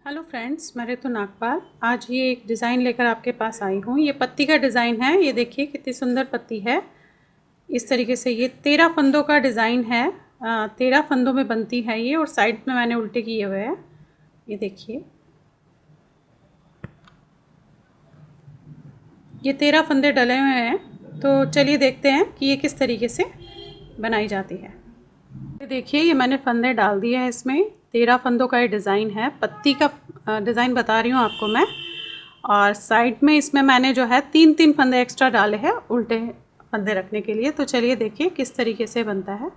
Hello friends, मैं रितु नागपाल आज ये एक डिज़ाइन लेकर आपके पास आई हूँ। ये पत्ती का डिज़ाइन है। ये देखिए कितनी सुंदर पत्ती है। इस तरीके से ये 13 फंदों का डिज़ाइन है। 13 फंदों में बनती है ये, और साइड में मैंने उल्टे किए हुए हैं। ये देखिए, ये 13 फंदे डले हुए हैं। तो चलिए देखते हैं कि ये किस तरीके से बनाई जाती है। ये देखिए, ये मैंने फंदे डाल दिए हैं इसमें। 13 फंदों का ये डिज़ाइन है। पत्ती का डिज़ाइन बता रही हूँ आपको मैं। और साइड में इसमें मैंने जो है 3-3 फंदे एक्स्ट्रा डाले हैं उल्टे फंदे रखने के लिए। तो चलिए देखिए किस तरीके से बनता है।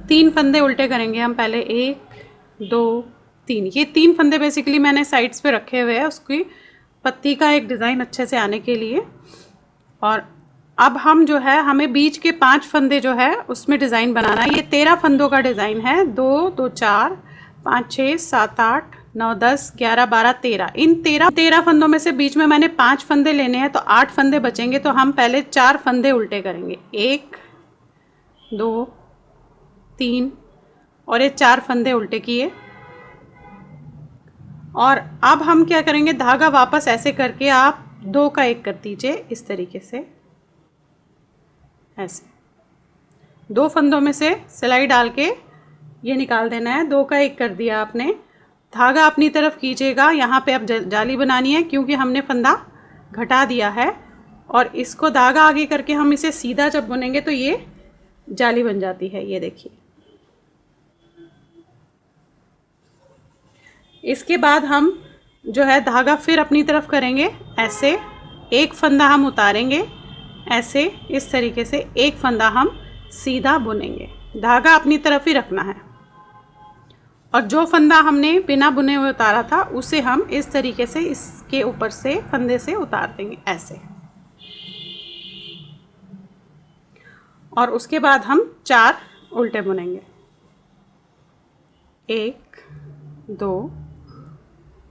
3 फंदे उल्टे करेंगे हम पहले। 1 2 3। ये 3 फंदे बेसिकली मैंने साइड्स पे रखे हुए हैं उसकी पत्ती का एक डिज़ाइन अच्छे से आने के लिए। और अब हम जो है, हमें बीच के 5 फंदे जो है उसमें डिज़ाइन बनाना है। ये 13 फंदों का डिज़ाइन है। 2 2 4 5 6 7 8 9 10 11 12 13। इन 13 फंदों में से बीच में मैंने 5 फंदे लेने हैं, तो 8 फंदे बचेंगे। तो हम पहले 4 फंदे उल्टे करेंगे। 1 2 3 और ये 4 फंदे उल्टे किए। और अब हम क्या करेंगे, धागा वापस ऐसे करके आप 2 का 1 कर दीजिए इस तरीके से। ऐसे 2 फंदों में से सिलाई डाल के ये निकाल देना है। 2 का 1 कर दिया आपने। धागा अपनी तरफ कीजिएगा। यहाँ पे अब जाली बनानी है क्योंकि हमने फंदा घटा दिया है। और इसको धागा आगे करके हम इसे सीधा जब बुनेंगे तो ये जाली बन जाती है। ये देखिए, इसके बाद हम जो है धागा फिर अपनी तरफ करेंगे। ऐसे एक फंदा हम उतारेंगे, ऐसे इस तरीके से एक फंदा हम सीधा बुनेंगे। धागा अपनी तरफ ही रखना है। और जो फंदा हमने बिना बुने हुए उतारा था उसे हम इस तरीके से इसके ऊपर से फंदे से उतार देंगे ऐसे। और उसके बाद हम 4 उल्टे बुनेंगे। 1 2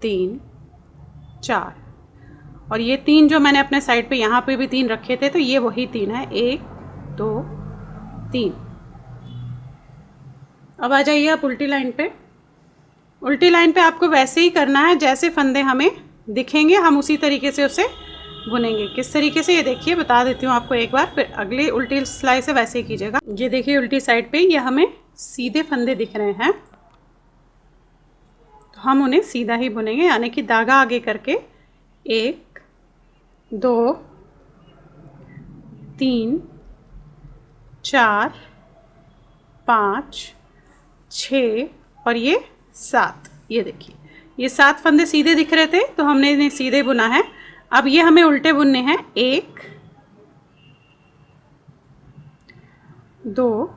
3 4। और ये 3 जो मैंने अपने साइड पे यहाँ पे भी 3 रखे थे, तो ये वही 3 है। 1 2 3। अब आ जाइए आप उल्टी लाइन पे। उल्टी लाइन पे आपको वैसे ही करना है जैसे फंदे हमें दिखेंगे, हम उसी तरीके से उसे बुनेंगे। किस तरीके से, ये देखिए बता देती हूँ आपको एक बार, फिर अगली उल्टी सिलाई से वैसे ही कीजिएगा। ये देखिए उल्टी साइड पे ये हमें सीधे फंदे दिख रहे हैं, तो हम उन्हें सीधा ही बुनेंगे। यानी कि धागा आगे करके 1 2 3 4 5 6 और ये 7। ये देखिए, ये 7 फंदे सीधे दिख रहे थे, तो हमने इन्हें सीधे बुना है। अब ये हमें उल्टे बुनने हैं। 1 2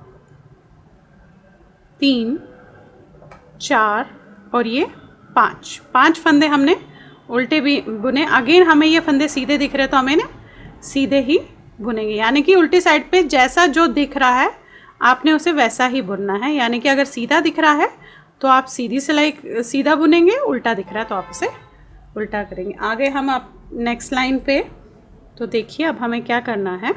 3 4 और ये 5 फंदे हमने उल्टे भी बुने। अगेन हमें ये फंदे सीधे दिख रहे, तो हमें ना सीधे ही बुनेंगे। यानी कि उल्टी साइड पे जैसा जो दिख रहा है आपने उसे वैसा ही बुनना है। यानी कि अगर सीधा दिख रहा है तो आप सीधी सिलाई सीधा बुनेंगे, उल्टा दिख रहा है तो आप उसे उल्टा करेंगे। आगे हम आप नेक्स्ट लाइन पे, तो देखिए अब हमें क्या करना है।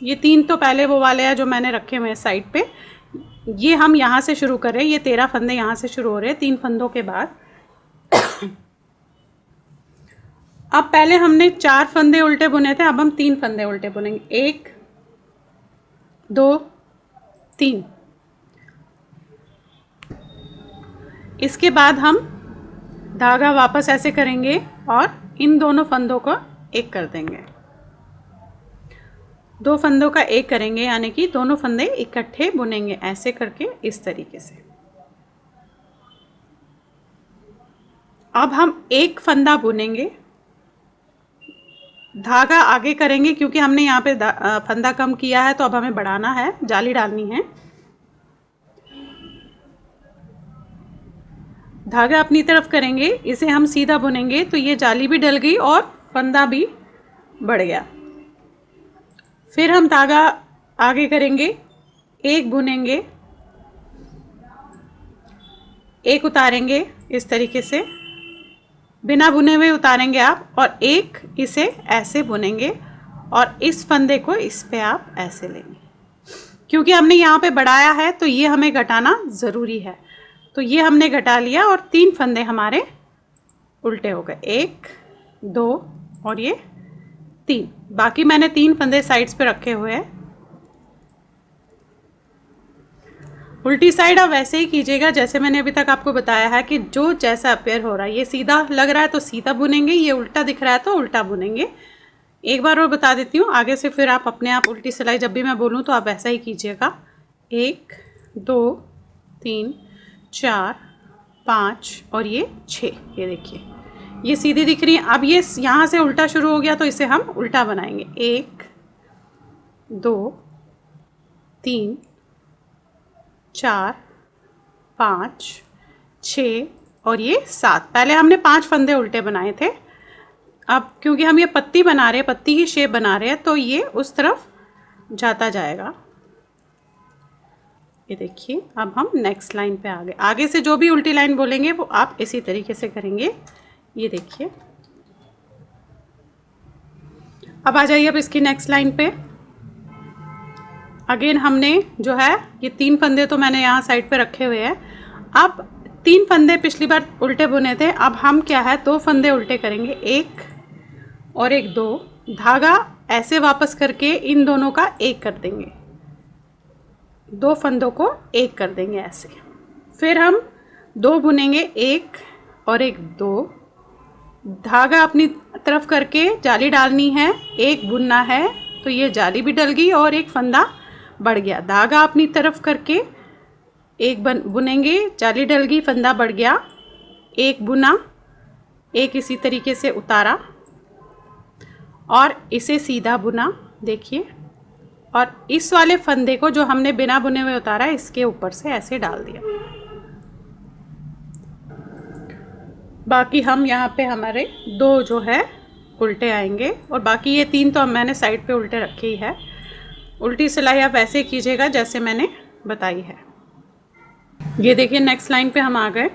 ये 3 तो पहले वो वाले हैं जो मैंने रखे हुए हैं साइड पे। ये हम यहाँ से शुरू कर रहे हैं। ये 13 फंदे यहाँ से शुरू हो रहे हैं 3 फंदों के बाद। अब पहले हमने 4 फंदे उल्टे बुने थे, अब हम 3 फंदे उल्टे बुनेंगे। 1 2 3। इसके बाद हम धागा वापस ऐसे करेंगे और इन दोनों फंदों को एक कर देंगे। 2 फंदों का 1 करेंगे, यानी कि दोनों फंदे इकट्ठे बुनेंगे ऐसे करके इस तरीके से। अब हम 1 फंदा बुनेंगे, धागा आगे करेंगे क्योंकि हमने यहाँ पे फंदा कम किया है, तो अब हमें बढ़ाना है, जाली डालनी है। धागा अपनी तरफ करेंगे, इसे हम सीधा बुनेंगे, तो ये जाली भी डल गई और फंदा भी बढ़ गया। फिर हम धागा आगे करेंगे, 1 बुनेंगे, 1 उतारेंगे इस तरीके से, बिना बुने हुए उतारेंगे आप, और 1 इसे ऐसे बुनेंगे और इस फंदे को इस पे आप ऐसे लेंगे। क्योंकि हमने यहाँ पे बढ़ाया है तो ये हमें घटाना ज़रूरी है। तो ये हमने घटा लिया और 3 फंदे हमारे उल्टे हो गए, 1 2 और ये 3। बाकी मैंने 3 फंदे साइड्स पे रखे हुए हैं। उल्टी साइड आप वैसे ही कीजिएगा जैसे मैंने अभी तक आपको बताया है कि जो जैसा अपेयर हो रहा है, ये सीधा लग रहा है तो सीधा बुनेंगे, ये उल्टा दिख रहा है तो उल्टा बुनेंगे। एक बार और बता देती हूँ, आगे से फिर आप अपने आप उल्टी सिलाई जब भी मैं बोलूँ तो आप वैसा ही कीजिएगा। 1 2 3 4 5 और ये 6। ये देखिए ये सीधी दिख रही है। अब ये यहाँ से उल्टा शुरू हो गया तो इसे हम उल्टा बनाएंगे। 1 2 3 4 5 6 और ये 7। पहले हमने 5 फंदे उल्टे बनाए थे। अब क्योंकि हम ये पत्ती बना रहे हैं, पत्ती की शेप बना रहे हैं, तो ये उस तरफ जाता जाएगा। ये देखिए अब हम नेक्स्ट लाइन पे आ गए। आगे से जो भी उल्टी लाइन बोलेंगे वो आप इसी तरीके से करेंगे। ये देखिए अब आ जाइए अब इसकी नेक्स्ट लाइन पे। अगेन हमने जो है ये 3 फंदे तो मैंने यहाँ साइड पे रखे हुए हैं। अब 3 फंदे पिछली बार उल्टे बुने थे, अब हम क्या है 2 फंदे उल्टे करेंगे, 1 और 1 2। धागा ऐसे वापस करके इन दोनों का 1 कर देंगे, 2 फंदों को 1 कर देंगे ऐसे। फिर हम 2 बुनेंगे, 1 और 1 2। धागा अपनी तरफ करके जाली डालनी है, 1 बुनना है तो ये जाली भी डल गई और 1 फंदा बढ़ गया। धागा अपनी तरफ करके 1 बुनेंगे, जाली डल गई, फंदा बढ़ गया, 1 बुना, 1 इसी तरीके से उतारा और इसे सीधा बुना। देखिए और इस वाले फंदे को जो हमने बिना बुने हुए उतारा इसके ऊपर से ऐसे डाल दिया। बाकी हम यहाँ पे हमारे 2 जो है उल्टे आएंगे और बाकी ये 3 तो मैंने साइड पे उल्टे रखे ही है। उल्टी सिलाई आप ऐसे कीजिएगा जैसे मैंने बताई है। ये देखिए नेक्स्ट लाइन पे हम आ गए।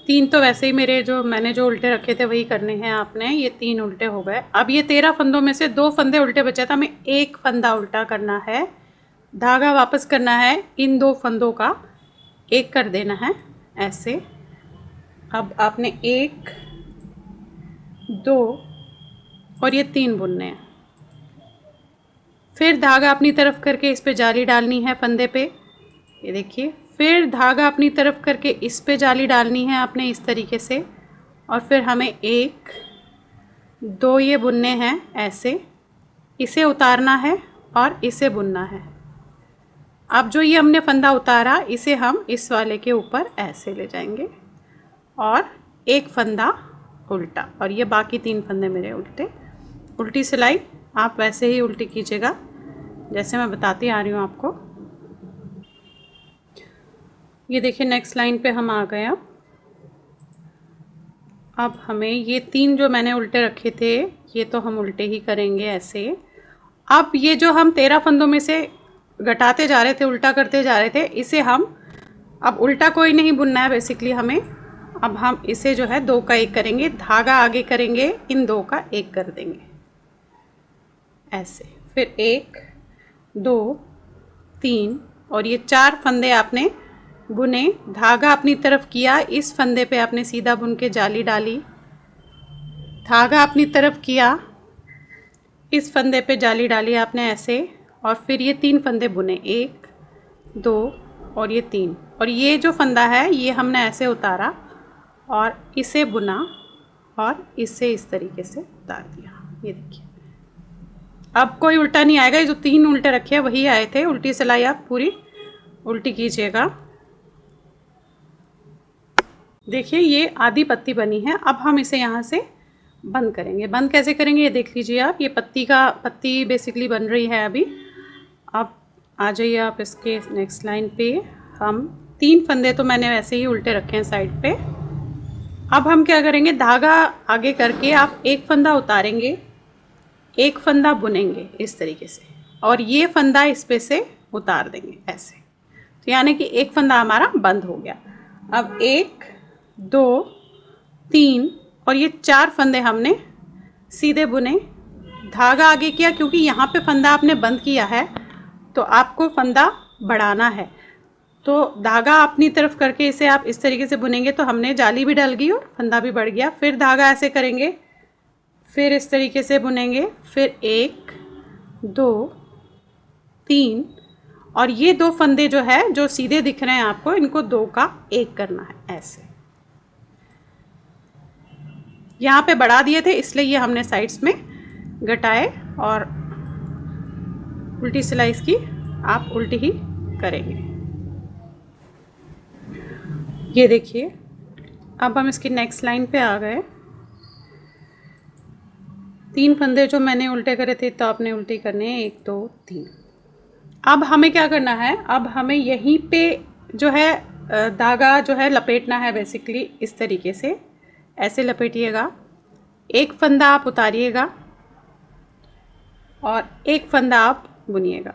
3 तो वैसे ही मेरे जो मैंने जो उल्टे रखे थे वही करने हैं आपने। ये 3 उल्टे हो गए। अब ये 13 फंदों में से 2 फंदे उल्टे बचे थे, हमें 1 फंदा उल्टा करना है, धागा वापस करना है, इन 2 फंदों का 1 कर देना है ऐसे। अब आपने 1 2 और ये 3 बुनने हैं। फिर धागा अपनी तरफ करके इस पे जाली डालनी है फंदे पे, ये देखिए। फिर धागा अपनी तरफ करके इस पे जाली डालनी है आपने इस तरीके से और फिर हमें 1 2 ये बुनने हैं ऐसे, इसे उतारना है और इसे बुनना है। अब जो ये हमने फंदा उतारा इसे हम इस वाले के ऊपर ऐसे ले जाएंगे और 1 फंदा उल्टा और ये बाकी 3 फंदे मेरे उल्टे। उल्टी सिलाई आप वैसे ही उल्टी कीजिएगा जैसे मैं बताती आ रही हूँ आपको। ये देखिए नेक्स्ट लाइन पे हम आ गए। अब हमें ये 3 जो मैंने उल्टे रखे थे ये तो हम उल्टे ही करेंगे ऐसे। अब ये जो हम 13 फंदों में से घटाते जा रहे थे, उल्टा करते जा रहे थे, इसे हम अब उल्टा कोई नहीं बुनना है बेसिकली हमें। अब हम इसे जो है 2 का 1 करेंगे, धागा आगे करेंगे, इन 2 का 1 कर देंगे ऐसे। फिर 1 2 3 और ये 4 फंदे आपने बुने, धागा अपनी तरफ किया, इस फंदे पे आपने सीधा बुन के जाली डाली, धागा अपनी तरफ किया, इस फंदे पे जाली डाली आपने ऐसे और फिर ये 3 फंदे बुने, 1 2 और ये 3। और ये जो फंदा है ये हमने ऐसे उतारा और इसे बुना और इसे इस तरीके से उतार दिया। ये देखिए अब कोई उल्टा नहीं आएगा, ये जो 3 उल्टे रखे हैं वही आए थे। उल्टी सिलाई आप पूरी उल्टी कीजिएगा। देखिए ये आधी पत्ती बनी है। अब हम इसे यहाँ से बंद करेंगे। बंद कैसे करेंगे ये देख लीजिए आप। ये पत्ती बेसिकली बन रही है अभी। अब आ जाइए आप इसके नेक्स्ट लाइन पे। हम 3 फंदे तो मैंने वैसे ही उल्टे रखे हैं साइड पे। अब हम क्या करेंगे, धागा आगे करके आप 1 फंदा उतारेंगे, 1 फंदा बुनेंगे इस तरीके से और ये फंदा इस पे से उतार देंगे ऐसे। तो यानी कि 1 फंदा हमारा बंद हो गया। अब 1 2 3 और ये 4 फंदे हमने सीधे बुने, धागा आगे किया क्योंकि यहाँ पे फंदा आपने बंद किया है, तो आपको फंदा बढ़ाना है। तो धागा अपनी तरफ करके इसे आप इस तरीके से बुनेंगे तो हमने जाली भी डल गई और फंदा भी बढ़ गया। फिर धागा ऐसे करेंगे, फिर इस तरीके से बुनेंगे, फिर 1 2 3, और ये 2 फंदे जो है जो सीधे दिख रहे हैं आपको, इनको 2 का 1 करना है ऐसे। यहाँ पे बढ़ा दिए थे इसलिए ये हमने साइड्स में घटाए, और उल्टी सिलाई इसकी आप उल्टी ही करेंगे। ये देखिए, अब हम इसकी नेक्स्ट लाइन पे आ गए। 3 फंदे जो मैंने उल्टे करे थे तो आपने उल्टी करने हैं, 1 2 3। अब हमें क्या करना है, अब हमें यहीं पे जो है धागा जो है लपेटना है। बेसिकली इस तरीके से ऐसे लपेटिएगा, एक फंदा आप उतारिएगा और एक फंदा आप बुनिएगा।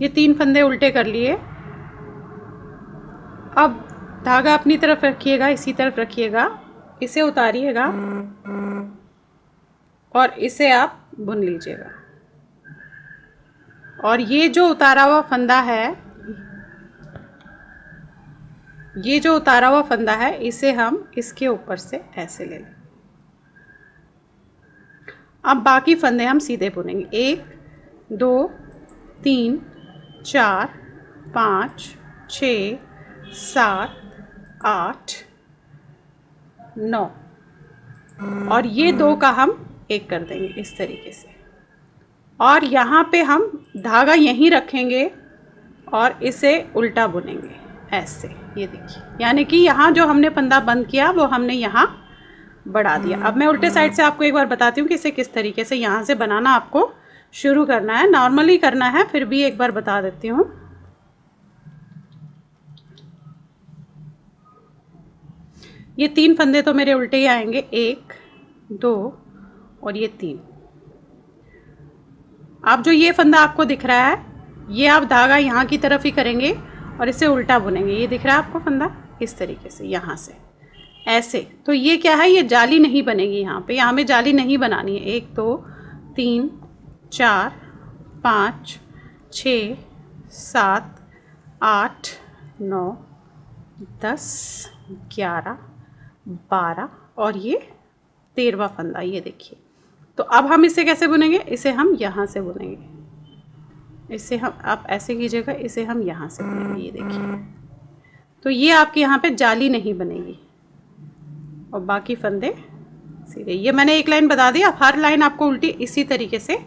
ये 3 फंदे उल्टे कर लिए। अब धागा अपनी तरफ रखिएगा, इसी तरफ रखिएगा, इसे उतारिएगा और इसे आप बुन लीजिएगा। और ये जो उतारा हुआ फंदा है, ये जो उतारा हुआ फंदा है, इसे हम इसके ऊपर से ऐसे ले लें। अब बाकी फंदे हम सीधे बुनेंगे। 1 2 3 4 5 6 7 8 9, और ये 2 का हम 1 कर देंगे इस तरीके से। और यहाँ पे हम धागा यहीं रखेंगे और इसे उल्टा बुनेंगे ऐसे। ये देखिए, यानी कि यहाँ जो हमने फंदा बंद किया वो हमने यहाँ बढ़ा दिया। अब मैं उल्टे साइड से आपको एक बार बताती हूँ कि इसे किस तरीके से यहाँ से बनाना आपको शुरू करना है। नॉर्मली करना है, फिर भी एक बार बता देती हूँ। ये 3 फंदे तो मेरे उल्टे ही आएंगे, 1 2 और ये 3। अब जो ये फंदा आपको दिख रहा है, ये आप धागा यहाँ की तरफ ही करेंगे और इसे उल्टा बुनेंगे। ये दिख रहा है आपको फंदा, इस तरीके से यहाँ से ऐसे। तो ये क्या है, ये जाली नहीं बनेगी यहाँ पे, यहाँ में जाली नहीं बनानी है। 1 2 3 4 5 6 7 8 9 10 11 12 और ये 13वां फंदा। ये देखिए, तो अब हम इसे कैसे बुनेंगे, इसे हम यहाँ से बुनेंगे। इसे हम, आप ऐसे कीजिएगा, इसे हम यहाँ से बुनेंगे। ये देखिए, तो ये आपके यहाँ पे जाली नहीं बनेगी और बाकी फंदे सीधे। ये मैंने एक लाइन बता दी, अब हर लाइन आपको उल्टी इसी तरीके से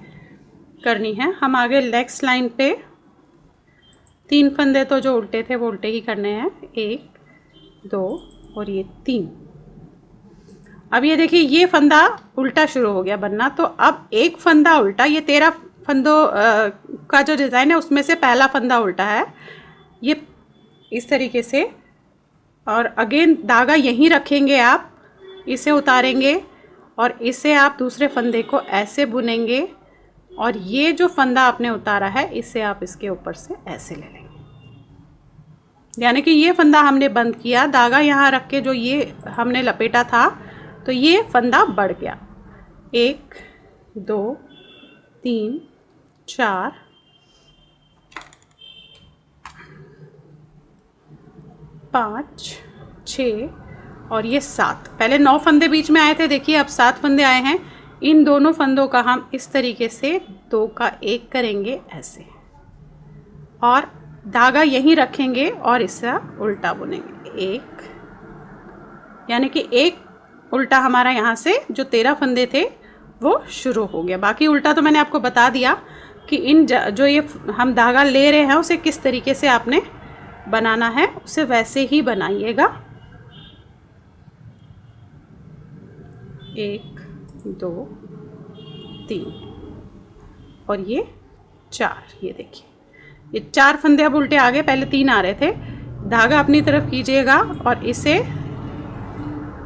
करनी है। हम आगे नेक्स्ट लाइन पे 3 फंदे तो जो उल्टे थे वो उल्टे ही करने हैं, 1 2 और ये 3। अब ये देखिए, ये फंदा उल्टा शुरू हो गया बनना, तो अब एक फंदा उल्टा, ये 13 फंदों का जो डिज़ाइन है उसमें से पहला फंदा उल्टा है, ये इस तरीके से। और अगेन धागा यहीं रखेंगे, आप इसे उतारेंगे और इसे आप दूसरे फंदे को ऐसे बुनेंगे, और ये जो फंदा आपने उतारा है इसे आप इसके ऊपर से ऐसे ले लेंगे। यानी कि ये फंदा हमने बंद किया, धागा यहाँ रख के जो ये हमने लपेटा था, तो ये फंदा बढ़ गया। 1 2 3 4 5 6 और ये 7। पहले 9 फंदे बीच में आए थे, देखिए अब 7 फंदे आए हैं। इन दोनों फंदों का हम इस तरीके से 2 का 1 करेंगे ऐसे, और धागा यहीं रखेंगे और इससे उल्टा बुनेंगे। 1, यानी कि 1 उल्टा हमारा यहाँ से जो 13 फंदे थे वो शुरू हो गया। बाकी उल्टा तो मैंने आपको बता दिया कि इन जो ये हम धागा ले रहे हैं उसे किस तरीके से आपने बनाना है, उसे वैसे ही बनाइएगा। 1 2 3 और ये 4। ये देखिए, ये 4 फंदे अब उल्टे आ गए, पहले 3 आ रहे थे। धागा अपनी तरफ कीजिएगा और इसे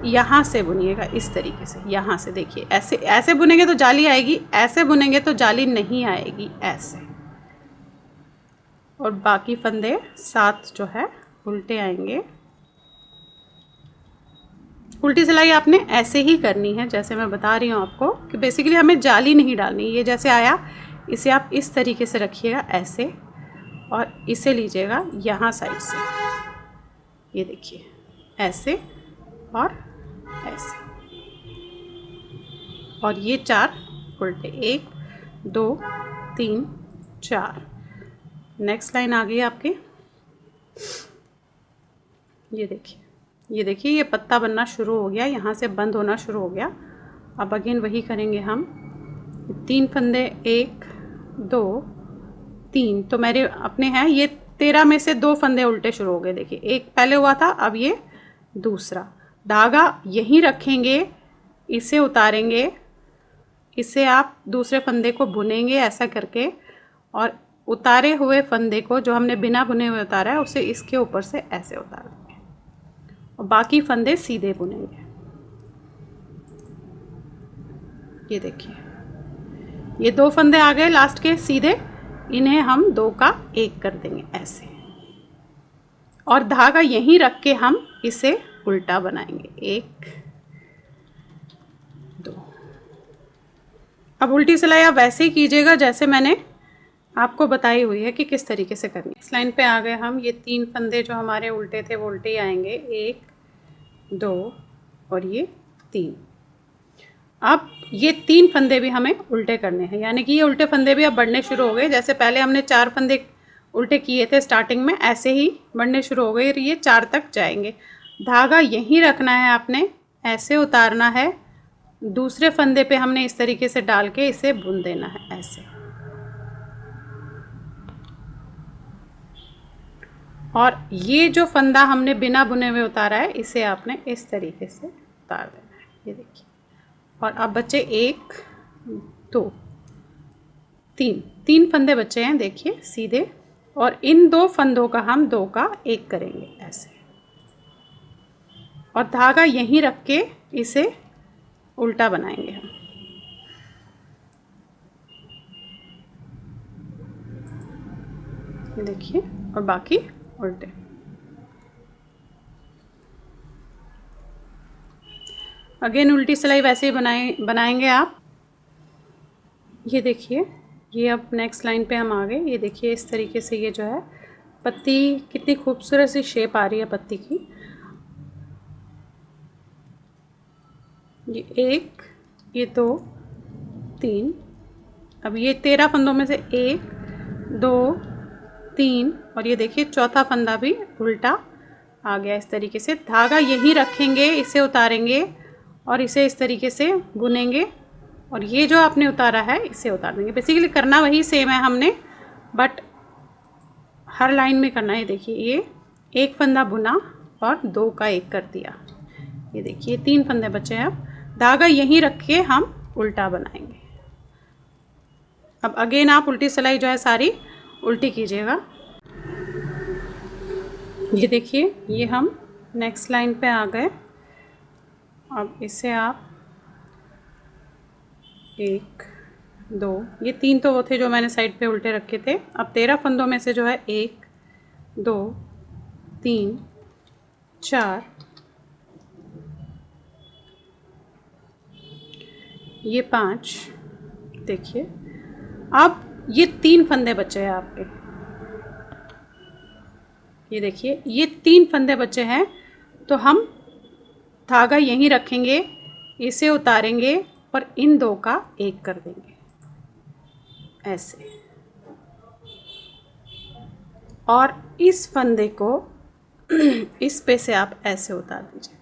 यहाँ से बुनिएगा इस तरीके से। यहाँ से देखिए, ऐसे ऐसे बुनेंगे तो जाली आएगी, ऐसे बुनेंगे तो जाली नहीं आएगी, ऐसे। और बाकी फंदे 7 जो है उल्टे आएंगे उल्टी सिलाई आपने ऐसे ही करनी है जैसे मैं बता रही हूँ आपको, कि बेसिकली हमें जाली नहीं डालनी। ये जैसे आया इसे आप इस तरीके से रखिएगा ऐसे, और इसे लीजिएगा यहाँ साइड से, ये देखिए ऐसे और ऐसे, और ये 4 उल्टे, 1 2 3 4। नेक्स्ट लाइन आ गई आपके, ये देखिए, ये देखिए ये पत्ता बनना शुरू हो गया, यहाँ से बंद होना शुरू हो गया। अब अगेन वही करेंगे हम, 3 फंदे, 1 2 3, तो मेरे अपने हैं ये 13 में से 2 फंदे उल्टे शुरू हो गए। देखिए एक पहले हुआ था, अब ये दूसरा। धागा यहीं रखेंगे, इसे उतारेंगे, इसे आप दूसरे फंदे को बुनेंगे ऐसा करके, और उतारे हुए फंदे को जो हमने बिना बुने हुए उतारा है उसे इसके ऊपर से ऐसे उतार देंगे, और बाकी फंदे सीधे बुनेंगे। ये देखिए ये 2 फंदे आ गए लास्ट के सीधे, इन्हें हम 2 का 1 कर देंगे ऐसे, और धागा यहीं रख के हम इसे उल्टा बनाएंगे, 1 2। अब उल्टी सिलाई आप वैसे ही कीजिएगा जैसे मैंने आपको बताई हुई है कि किस तरीके से करनी है। इस लाइन पे आ गए हम, ये 3 फंदे जो हमारे उल्टे थे वो उल्टे ही आएंगे, 1 2 और ये 3। अब ये 3 फंदे भी हमें उल्टे करने हैं, यानी कि ये उल्टे फंदे भी अब बढ़ने शुरू हो गए। जैसे पहले हमने 4 फंदे उल्टे किए थे स्टार्टिंग में, ऐसे ही बढ़ने शुरू हो गए, ये 4 तक जाएंगे। धागा यहीं रखना है आपने, ऐसे उतारना है, दूसरे फंदे पे हमने इस तरीके से डाल के इसे बुन देना है ऐसे, और ये जो फंदा हमने बिना बुने हुए उतारा है इसे आपने इस तरीके से उतार देना है, ये देखिए। और अब बचे 1 2 3 फंदे बचे हैं देखिए सीधे, और इन 2 फंदों का हम 2 का 1 करेंगे ऐसे, और धागा यहीं रख के इसे उल्टा बनाएंगे हम। ये देखिए, और बाकी उल्टे। अगेन उल्टी सिलाई वैसे ही बनाएंगे आप। ये देखिए, ये अब नेक्स्ट लाइन पे हम आ गए। ये देखिए इस तरीके से ये जो है पत्ती, कितनी खूबसूरत सी शेप आ रही है पत्ती की। ये 1 ये 2 3, अब ये 13 फंदों में से 1 2 3, और ये देखिए चौथा फंदा भी उल्टा आ गया इस तरीके से। धागा यहीं रखेंगे, इसे उतारेंगे और इसे इस तरीके से बुनेंगे, और ये जो आपने उतारा है इसे उतार देंगे। बेसिकली करना वही सेम है हमने, बट हर लाइन में करना है। देखिए ये 1 फंदा बुना और 2 का 1 कर दिया। ये देखिए 3 फंदे बचे हैं। अब धागा यहीं रख के हम उल्टा बनाएंगे। अब अगेन आप उल्टी सिलाई जो है सारी उल्टी कीजिएगा। ये देखिए ये हम नेक्स्ट लाइन पे आ गए। अब इसे आप 1 2, ये 3 तो वो थे जो मैंने साइड पे उल्टे रखे थे। अब 13 फंदों में से जो है 1 2 3 4, ये 5, देखिए अब ये 3 फंदे बचे हैं आपके। ये देखिए ये 3 फंदे बचे हैं, तो हम धागा यहीं रखेंगे, इसे उतारेंगे और इन 2 का 1 कर देंगे ऐसे, और इस फंदे को इस पे से आप ऐसे उतार दीजिएगा।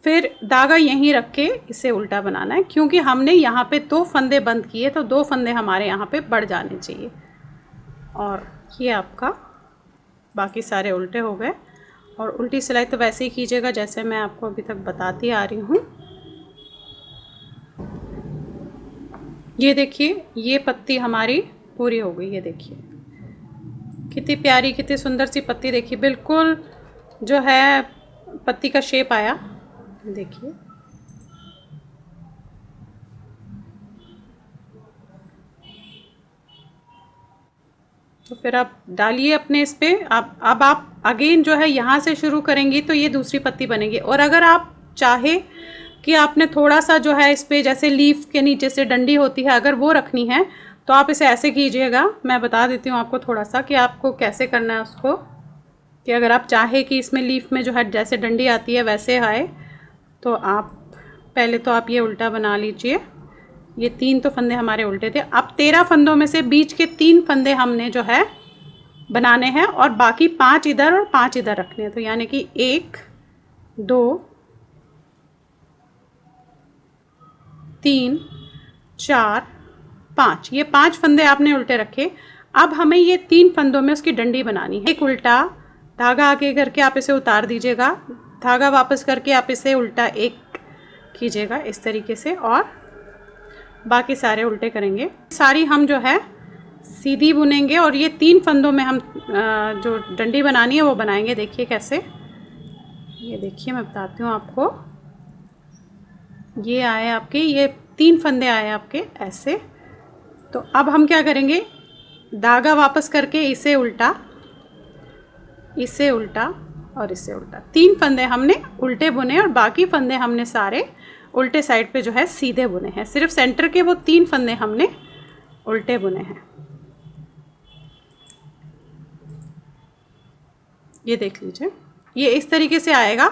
फिर धागा यहीं रख के इसे उल्टा बनाना है, क्योंकि हमने यहाँ पे 2 फंदे बंद किए, तो 2 फंदे हमारे यहाँ पे बढ़ जाने चाहिए। और ये आपका बाकी सारे उल्टे हो गए। और उल्टी सिलाई तो वैसे ही कीजिएगा जैसे मैं आपको अभी तक बताती आ रही हूँ। ये देखिए ये पत्ती हमारी पूरी हो गई। ये देखिए कितनी प्यारी, कितनी सुंदर सी पत्ती, देखिए बिल्कुल जो है पत्ती का शेप आया। देखिए तो फिर आप डालिए अपने इस पे। अब आप अगेन जो है यहाँ से शुरू करेंगी तो ये दूसरी पत्ती बनेगी। और अगर आप चाहे कि आपने थोड़ा सा जो है इस पर जैसे लीफ के नीचे से डंडी होती है अगर वो रखनी है तो आप इसे ऐसे कीजिएगा। मैं बता देती हूँ आपको थोड़ा सा कि आपको कैसे करना है उसको, कि अगर आप चाहे कि इसमें लीफ में जो है जैसे डंडी आती है वैसे आए तो आप पहले तो आप ये उल्टा बना लीजिए। ये 3 तो फंदे हमारे उल्टे थे। अब 13 फंदों में से बीच के 3 फंदे हमने जो है बनाने हैं और बाकी 5 इधर और 5 इधर रखने हैं। तो यानी कि 1 2 3 4 5, ये 5 फंदे आपने उल्टे रखे। अब हमें ये 3 फंदों में उसकी डंडी बनानी है। एक उल्टा धागा आगे करके आप इसे उतार दीजिएगा, धागा वापस करके आप इसे उल्टा एक कीजिएगा इस तरीके से, और बाकी सारे उल्टे करेंगे। सारी हम जो है सीधी बुनेंगे और ये 3 फंदों में हम जो डंडी बनानी है वो बनाएंगे। देखिए कैसे, ये देखिए मैं बताती हूँ आपको। ये आए आपके, ये 3 फंदे आए आपके ऐसे। तो अब हम क्या करेंगे, धागा वापस करके इसे उल्टा, इसे उल्टा और इसे उल्टा, 3 फंदे हमने उल्टे बुने और बाकी फंदे हमने सारे उल्टे साइड पे जो है सीधे बुने हैं। सिर्फ सेंटर के वो 3 फंदे हमने उल्टे बुने हैं। ये देख लीजिए, ये इस तरीके से आएगा।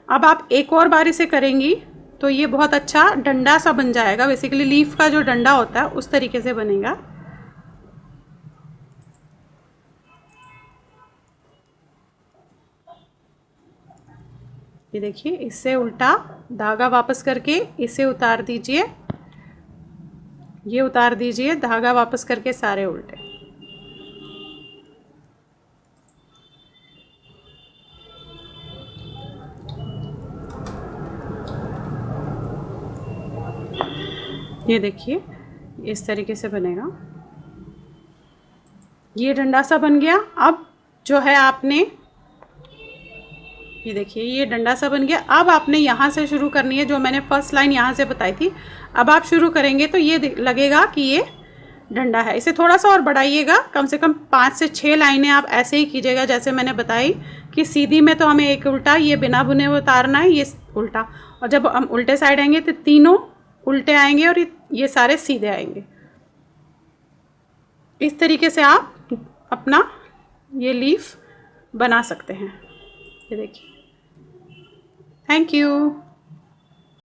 अब आप एक और बार इसे करेंगी तो ये बहुत अच्छा डंडा सा बन जाएगा। बेसिकली लीफ का जो डंडा होता है उस तरीके से बनेगा। ये देखिए, इससे उल्टा धागा वापस करके इसे उतार दीजिए, ये उतार दीजिए, धागा वापस करके सारे उल्टे। ये देखिए इस तरीके से बनेगा। ये डंडा सा बन गया। अब जो है आपने, ये देखिए ये डंडा सा बन गया। अब आपने यहाँ से शुरू करनी है, जो मैंने फर्स्ट लाइन यहाँ से बताई थी। अब आप शुरू करेंगे तो ये लगेगा कि ये डंडा है। इसे थोड़ा सा और बढ़ाइएगा, कम से कम 5 से 6 लाइनें आप ऐसे ही कीजिएगा जैसे मैंने बताई कि सीधी में तो हमें एक उल्टा, ये बिना बुने हुए उतारना है, ये उल्टा, और जब हम उल्टे साइड आएंगे तो तीनों उल्टे आएंगे और ये सारे सीधे आएंगे। इस तरीके से आप अपना ये लीफ बना सकते हैं। ये देखिए। Thank you.